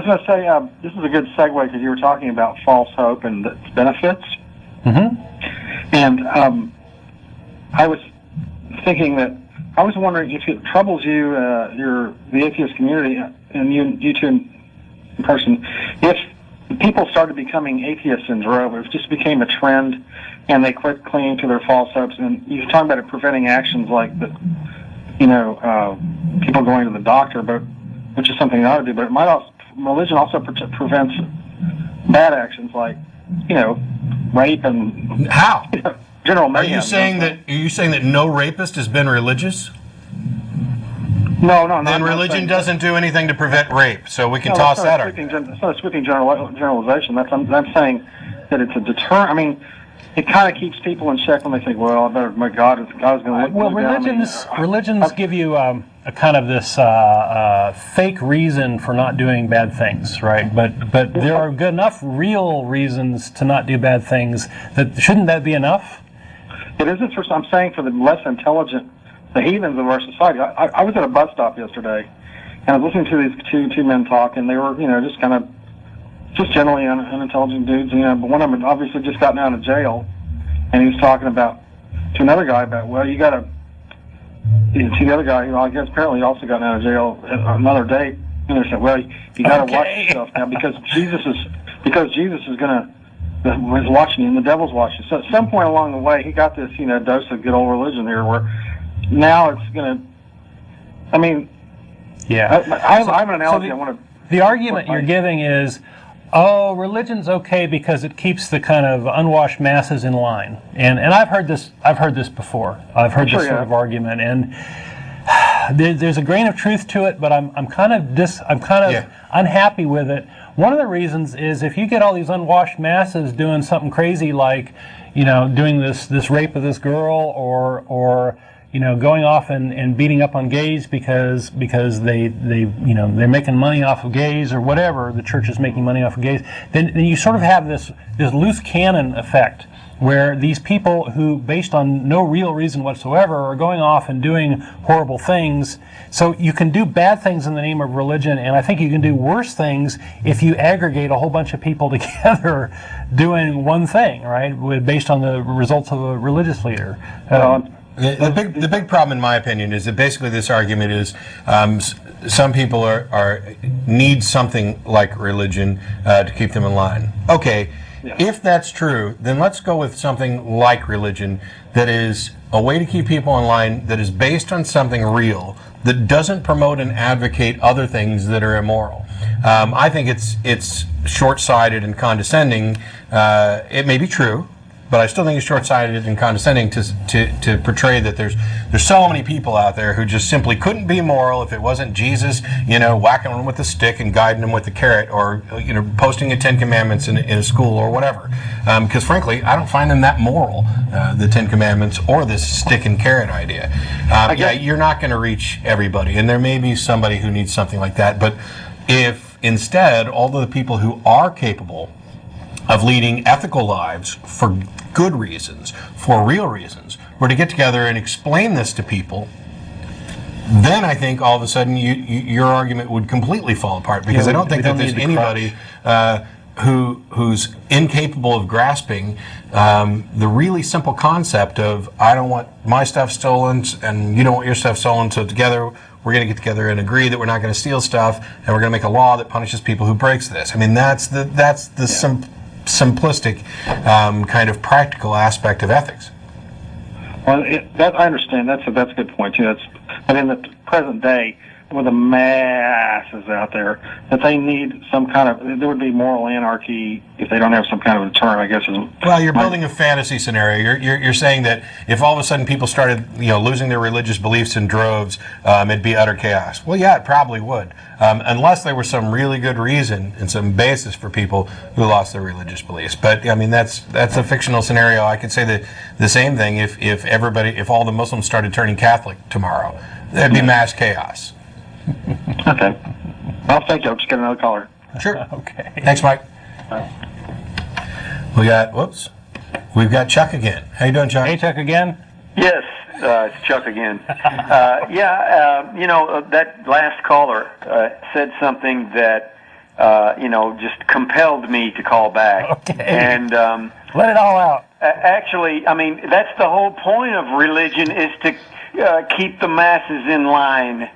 was going to say, this is a good segue because you were talking about false hope and its benefits. Mm-hmm. And I was thinking that, I was wondering if it troubles you, the atheist community, and you two in person, if people started becoming atheists in droves, if it just became a trend and they quit clinging to their false hopes. And you were talking about it preventing actions like the, people going to the doctor, which is something I ought to do, but it might also, religion also prevents bad actions like, rape and how? General mayhem. Are you saying that no rapist has been religious? No. Then religion doesn't do anything to prevent rape, so we can toss that argument. It's not a sweeping generalization. I'm saying that it's a deterrent. I mean, it kind of keeps people in check when they think, well, I better, my God is going to look. Well, religions give you a kind of this fake reason for not doing bad things, right? But there are good enough real reasons to not do bad things. Shouldn't that be enough? It isn't. I'm saying for the less intelligent, the heathens of our society. I was at a bus stop yesterday, and I was listening to these two men talk, and they were, just generally unintelligent dudes, but one of them had obviously just gotten out of jail, and he was talking to another guy about, well, you got to, to the other guy, who I guess apparently also got out of jail another day, and they said, well, you got to watch yourself now because Jesus is going to, is watching you, and the devil's watching. So at some point along the way, he got this, dose of good old religion here, where now it's going to, I have an analogy I want to. The argument you're giving is, oh, religion's okay because it keeps the kind of unwashed masses in line, and I've heard this before. I've heard this sort of argument, and there's a grain of truth to it, but I'm kind of unhappy with it. One of the reasons is if you get all these unwashed masses doing something crazy like, doing this rape of this girl, or going off and beating up on gays because they're making money off of gays or whatever, the church is making money off of gays, then you sort of have this loose cannon effect where these people who, based on no real reason whatsoever, are going off and doing horrible things. So you can do bad things in the name of religion, and I think you can do worse things if you aggregate a whole bunch of people together doing one thing, right, based on the results of a religious leader. The big problem, in my opinion, is that basically this argument is some people need something like religion to keep them in line. Okay, if that's true, then let's go with something like religion that is a way to keep people in line that is based on something real, that doesn't promote and advocate other things that are immoral. I think it's short-sighted and condescending. It may be true, but I still think it's short-sighted and condescending to portray that there's so many people out there who just simply couldn't be moral if it wasn't Jesus, whacking them with the stick and guiding them with the carrot, or posting a 10 Commandments in a school or whatever. Because frankly, I don't find them that moral, the 10 Commandments or this stick and carrot idea. You're not going to reach everybody, and there may be somebody who needs something like that. But if instead all of the people who are capable of leading ethical lives for good reasons, for real reasons, were to get together and explain this to people, then I think all of a sudden your argument would completely fall apart, because I don't think that there's anybody who's incapable of grasping the really simple concept of, I don't want my stuff stolen and you don't want your stuff stolen, so together we're going to get together and agree that we're not going to steal stuff, and we're going to make a law that punishes people who breaks this. I mean, that's the simplistic kind of practical aspect of ethics. Well, I understand. That's a good point too. But in the present day, with the masses out there, that they need some kind of, there would be moral anarchy if they don't have some kind of deterrent, I guess. Well, you're building a fantasy scenario. You're saying that if all of a sudden people started, losing their religious beliefs in droves, it'd be utter chaos. Well, yeah, it probably would, unless there was some really good reason and some basis for people who lost their religious beliefs. But I mean, that's a fictional scenario. I could say the same thing if all the Muslims started turning Catholic tomorrow, there'd be mass chaos. Okay. Well, thank you. I'll just get another caller. Sure. Okay. Thanks, Mike. We've got Chuck again. How you doing, Chuck? Hey, Chuck again. Yes, it's Chuck again. That last caller said something that just compelled me to call back. Okay. And let it all out. actually, I mean, that's the whole point of religion, is to keep the masses in line.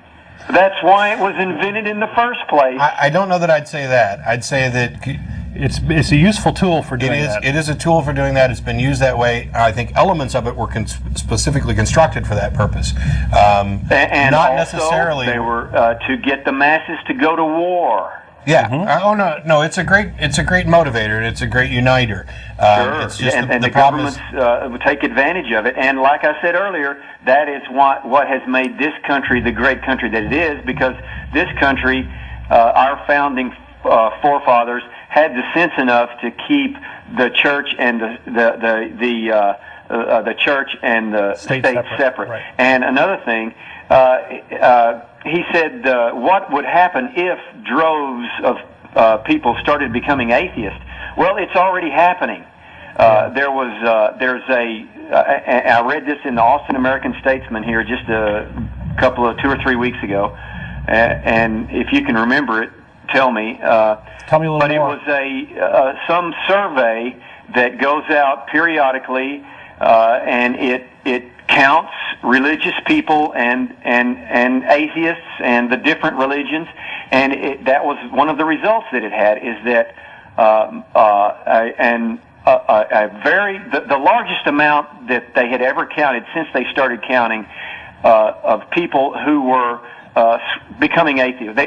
That's why it was invented in the first place. I don't know that I'd say that. I'd say that it's a useful tool for doing that. It is a tool for doing that. It's been used that way. I think elements of it were specifically constructed for that purpose. And not also, necessarily. they were to get the masses to go to war. Yeah. No. It's a great motivator. It's a great uniter. Sure. It's just and the problem is, governments would take advantage of it. And like I said earlier, that is what has made this country the great country that it is, because this country, our founding forefathers, had the sense enough to keep the church and the church and the state separate. Right. And another thing, he said, what would happen if droves of people started becoming atheists? Well, it's already happening. I read this in the Austin American Statesman here just two or 3 weeks ago, and if you can remember it, tell me. Tell me a little more. But it was some survey that goes out periodically, and it counts religious people and atheists and the different religions, and that was one of the results that it had, is that the largest amount that they had ever counted since they started counting of people who were becoming atheists. They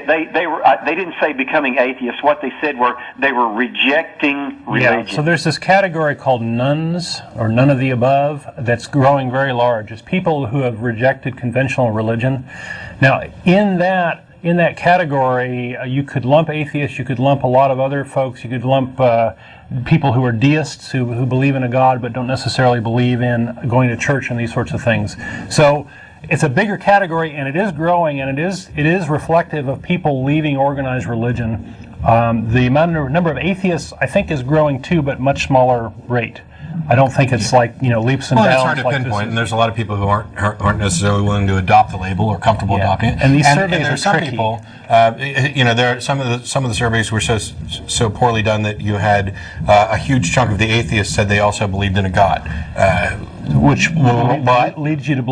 didn't say becoming atheists. What they said were they were rejecting religion. Yeah, so there's this category called nuns, or none of the above, that's growing very large. It's people who have rejected conventional religion. Now, in that category, you could lump atheists, you could lump a lot of other folks, you could lump people who are deists, who believe in a God but don't necessarily believe in going to church and these sorts of things. So it's a bigger category, and it is growing, and it is reflective of people leaving organized religion. The number of atheists, I think, is growing too, but much smaller rate. I don't think it's like leaps and bounds. It's hard to pinpoint, and there's a lot of people who aren't necessarily willing to adopt the label or comfortable adopting it. And these surveys are some tricky. people. There are some of the surveys were so poorly done that you had a huge chunk of the atheists said they also believed in a God, which leads you to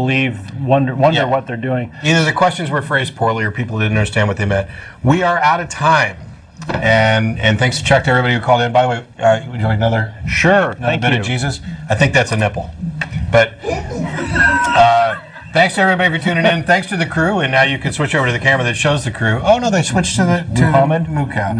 wonder what they're doing. Either the questions were phrased poorly or people didn't understand what they meant. We are out of time. And thanks to Chuck, to everybody who called in. By the way, would you like another? Sure, another bit of Jesus? I think that's a nipple. But thanks to everybody for tuning in. Thanks to the crew, and now you can switch over to the camera that shows the crew. Oh no, they switched to Muhammad Mukau.